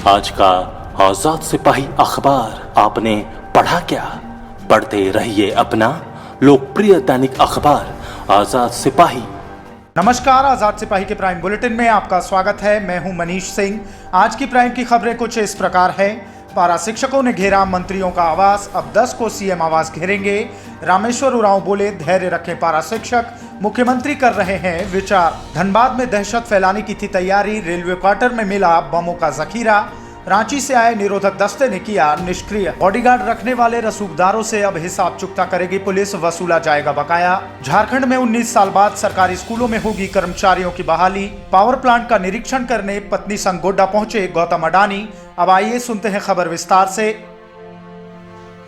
आज का आजाद सिपाही अखबार आपने पढ़ा क्या? पढ़ते रहिए अपना लोकप्रिय दैनिक अखबार आजाद सिपाही। नमस्कार, आजाद सिपाही के प्राइम बुलेटिन में आपका स्वागत है। मैं हूं मनीष सिंह। आज की प्राइम की खबरें कुछ इस प्रकार है। पारा शिक्षकों ने घेरा मंत्रियों का आवास, अब 10 को सीएम आवास घेरेंगे। रामेश्वर उरांव बोले, धैर्य रखें पारा शिक्षक, मुख्यमंत्री कर रहे हैं विचार। धनबाद में दहशत फैलाने की थी तैयारी, रेलवे क्वार्टर में मिला बमों का जखीरा। रांची से आए निरोधक दस्ते ने किया निष्क्रिय। बॉडीगार्ड रखने वाले रसूखदारों से अब हिसाब चुकता करेगी पुलिस, वसूला जाएगा बकाया। झारखंड में 19 साल बाद सरकारी स्कूलों में होगी कर्मचारियों की बहाली। पावर प्लांट का निरीक्षण करने पत्नी संग गोड्डा पहुंचे गौतम अडानी। अब आइए सुनते हैं खबर विस्तार से।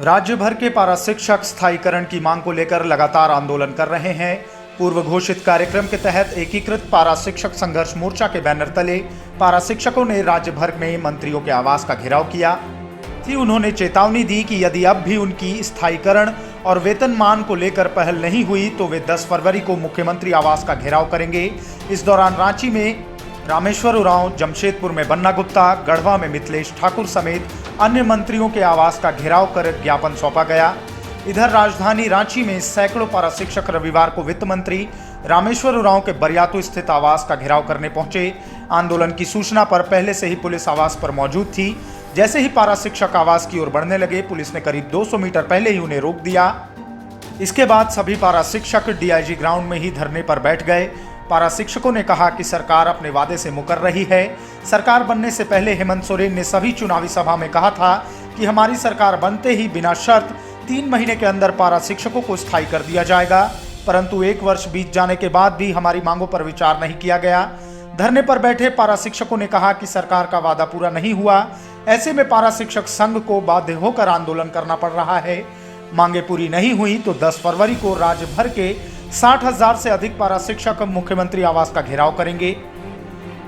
राज्य भर के पारा शिक्षक स्थायीकरण की मांग को लेकर लगातार आंदोलन कर रहे हैं। पूर्व घोषित कार्यक्रम के तहत एकीकृत पारा शिक्षक संघर्ष मोर्चा के बैनर तले पारा शिक्षकों ने राज्य भर में मंत्रियों के आवास का घेराव किया। उन्होंने चेतावनी दी कि यदि अब भी उनकी स्थायीकरण और वेतनमान को लेकर पहल नहीं हुई तो वे 10 फरवरी को मुख्यमंत्री आवास का घेराव करेंगे। इस दौरान रांची में रामेश्वर उरांव, जमशेदपुर में बन्ना गुप्ता, गढ़वा में मिथिलेश ठाकुर समेत अन्य मंत्रियों के आवास का घेराव कर ज्ञापन सौंपा गया। इधर राजधानी रांची में सैकड़ों पारा शिक्षक रविवार को वित्त मंत्री रामेश्वर उरांव के बरियातू स्थित आवास का घेराव करने पहुंचे। आंदोलन की सूचना पर पहले से ही पुलिस आवास पर मौजूद थी। जैसे ही पारा शिक्षक आवास की ओर बढ़ने लगे, पुलिस ने करीब 200 मीटर पहले ही उन्हें रोक दिया। इसके बाद सभी पारा शिक्षक डीआईजी ग्राउंड में ही धरने पर बैठ गए। पारा शिक्षकों ने कहा कि सरकार अपने वादे से मुकर रही है। सरकार बनने से पहले हेमंत सोरेन ने सभी चुनावी सभा में कहा था कि हमारी सरकार बनते ही बिना शर्त 3 महीने के अंदर पारा शिक्षकों को स्थायी कर दिया जाएगा, परंतु 1 वर्ष बीत जाने के बाद भी हमारी मांगों पर विचार नहीं किया गया। धरने पर बैठे पारा शिक्षकों ने कहा कि सरकार का वादा पूरा नहीं हुआ, ऐसे में पारा शिक्षक संघ को बाध्य होकर आंदोलन करना पड़ रहा है। मांगे पूरी नहीं हुई तो 10 फरवरी को राज्य भर के 60,000 से अधिक पारा शिक्षक मुख्यमंत्री आवास का घेराव करेंगे।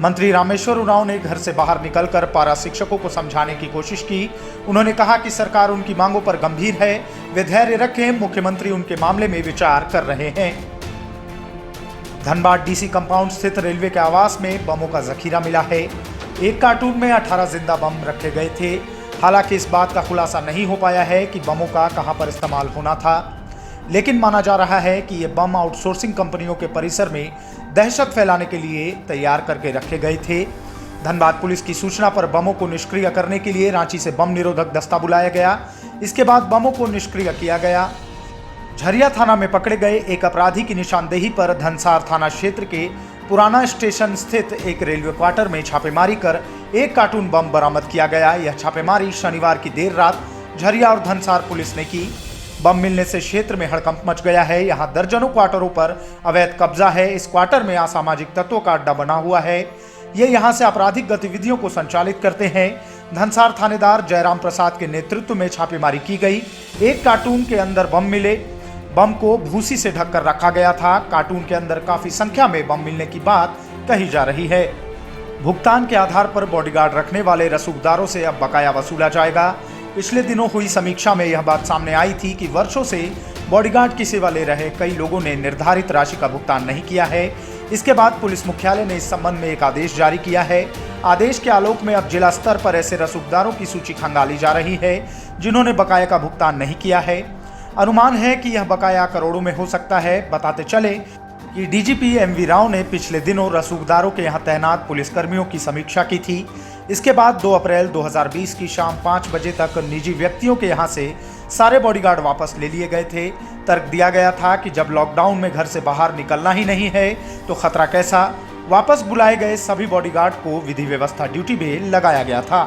मंत्री रामेश्वर उरांव ने घर से बाहर निकलकर पारा शिक्षकों को समझाने की कोशिश की। उन्होंने कहा कि सरकार उनकी मांगों पर गंभीर है, वे धैर्य रखें, मुख्यमंत्री उनके मामले में विचार कर रहे हैं। धनबाद डीसी कंपाउंड स्थित रेलवे के आवास में बमों का जखीरा मिला है। एक कार्टून में 18 जिंदा बम रखे गए थे। हालांकि इस बात का खुलासा नहीं हो पाया है कि बमों का कहां पर इस्तेमाल होना था, लेकिन माना जा रहा है कि ये बम आउटसोर्सिंग कंपनियों के परिसर में दहशत फैलाने के लिए तैयार करके रखे गए थे। धनबाद पुलिस की सूचना पर बमों को निष्क्रिय करने के लिए रांची से बम निरोधक दस्ता बुलाया गया। इसके बाद बमों को निष्क्रिय किया गया। झरिया थाना में पकड़े गए एक अपराधी की निशानदेही पर धनसार थाना क्षेत्र के पुराना स्टेशन स्थित एक रेलवे क्वार्टर में छापेमारी कर एक कार्टून बम बरामद किया गया। यह छापेमारी शनिवार की देर रात झरिया और धनसार पुलिस ने की। बम मिलने से क्षेत्र में हड़कंप मच गया है। यहां दर्जनों क्वार्टरों पर अवैध कब्जा है। इस क्वार्टर में असामाजिक तत्वों का अड्डा बना हुआ है। ये यहां से आपराधिक गतिविधियों को संचालित करते हैं। धनसार थानेदार जयराम प्रसाद के नेतृत्व में छापेमारी की गई। एक कार्टून के अंदर बम मिले। बम को भूसी से ढककर रखा गया था। कार्टून के अंदर काफी संख्या में बम मिलने की बात कही जा रही है। भुगतान के आधार पर बॉडीगार्ड रखने वाले रसूखदारों से अब बकाया वसूला जाएगा। पिछले दिनों हुई समीक्षा में यह बात सामने आई थी कि वर्षों से बॉडीगार्ड की सेवा ले रहे कई लोगों ने निर्धारित राशि का भुगतान नहीं किया है। इसके बाद पुलिस मुख्यालय ने इस संबंध में एक आदेश जारी किया है। आदेश के आलोक में अब जिला स्तर पर ऐसे रसूखदारों की सूची खंगाली जा रही है जिन्होंने बकाया का भुगतान नहीं किया है। अनुमान है कि यह बकाया करोड़ों में हो सकता है। बताते चले कि डीजीपी एमवी राव ने पिछले दिनों रसूखदारों के यहां तैनात पुलिसकर्मियों की समीक्षा की थी। इसके बाद 2 अप्रैल 2020 की शाम 5 बजे तक निजी व्यक्तियों के यहां से सारे बॉडीगार्ड वापस ले लिए गए थे। तर्क दिया गया था कि जब लॉकडाउन में घर से बाहर निकलना ही नहीं है तो खतरा कैसा। वापस बुलाए गए सभी बॉडीगार्ड को विधि व्यवस्था ड्यूटी में लगाया गया था।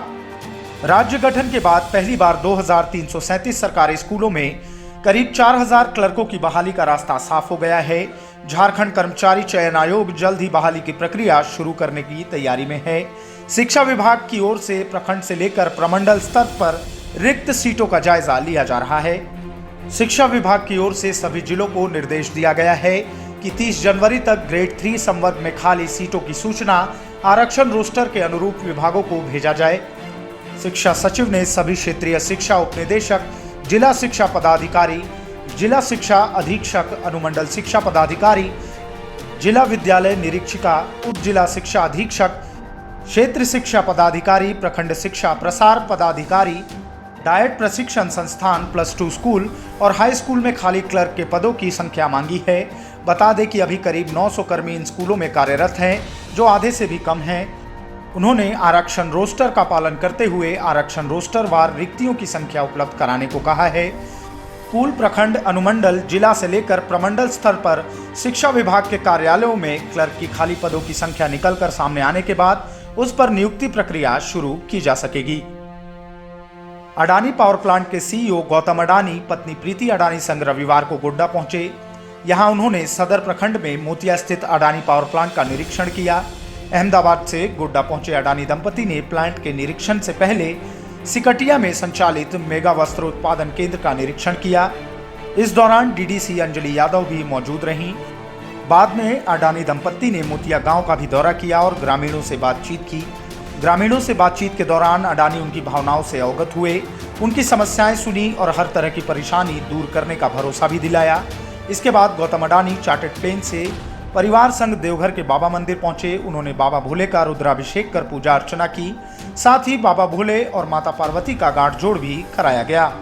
राज्य गठन के बाद पहली बार 2337 सरकारी स्कूलों में करीब 4000 क्लर्कों की बहाली का रास्ता साफ हो गया है। झारखंड कर्मचारी चयन आयोग जल्द ही बहाली की प्रक्रिया शुरू करने की तैयारी में है। शिक्षा विभाग की ओर से प्रखंड से लेकर प्रमंडल स्तर पर रिक्त सीटों का जायजा लिया जा रहा है। शिक्षा विभाग की ओर से सभी जिलों को निर्देश दिया गया है कि 30 जनवरी तक ग्रेड 3 संवर्ग में खाली सीटों की सूचना आरक्षण रोस्टर के अनुरूप विभागों को भेजा जाए। शिक्षा सचिव ने सभी क्षेत्रीय शिक्षा उपनिदेशक, जिला शिक्षा पदाधिकारी, जिला शिक्षा अधीक्षक, अनुमंडल शिक्षा पदाधिकारी, जिला विद्यालय निरीक्षिका, उप जिला शिक्षा अधीक्षक, क्षेत्र शिक्षा पदाधिकारी, प्रखंड शिक्षा प्रसार पदाधिकारी, डाइट प्रशिक्षण संस्थान, +2 स्कूल और हाई स्कूल में खाली क्लर्क के पदों की संख्या मांगी है। बता दें कि अभी करीब 900 कर्मी इन स्कूलों में कार्यरत हैं, जो आधे से भी कम हैं। उन्होंने आरक्षण रोस्टर का पालन करते हुए आरक्षण रोस्टर वार रिक्तियों की संख्या उपलब्ध कराने को कहा है। स्कूल, प्रखंड, अनुमंडल, जिला से लेकर प्रमंडल स्तर पर शिक्षा विभाग के कार्यालयों में क्लर्क की खाली पदों की संख्या निकलकर सामने आने के बाद उस पर नियुक्ति प्रक्रिया शुरू की जा सकेगी। अडानी पावर प्लांट के सीईओ गौतम अडानी पत्नी प्रीति अडानी संग रविवार को गोड्डा पहुंचे। यहां उन्होंने सदर प्रखंड में मोतिया स्थित अडानी पावर प्लांट का निरीक्षण किया। अहमदाबाद से गोड्डा पहुंचे अडानी दंपति ने प्लांट के निरीक्षण से पहले सिकटिया में संचालित मेगा वस्त्र उत्पादन केंद्र का निरीक्षण किया। इस दौरान डीडीसी अंजलि यादव भी मौजूद रहीं। बाद में अडानी दंपति ने मोतिया गांव का भी दौरा किया और ग्रामीणों से बातचीत की। ग्रामीणों से बातचीत के दौरान अडानी उनकी भावनाओं से अवगत हुए, उनकी समस्याएं सुनी और हर तरह की परेशानी दूर करने का भरोसा भी दिलाया। इसके बाद गौतम अडानी चार्टर्ड प्लेन से परिवार संग देवघर के बाबा मंदिर पहुंचे। उन्होंने बाबा भोले का रुद्राभिषेक कर पूजा अर्चना की। साथ ही बाबा भोले और माता पार्वती का गांठ जोड़ भी कराया गया।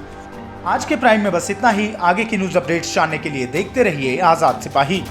आज के प्राइम में बस इतना ही। आगे की न्यूज अपडेट्स जानने के लिए देखते रहिए आजाद सिपाही।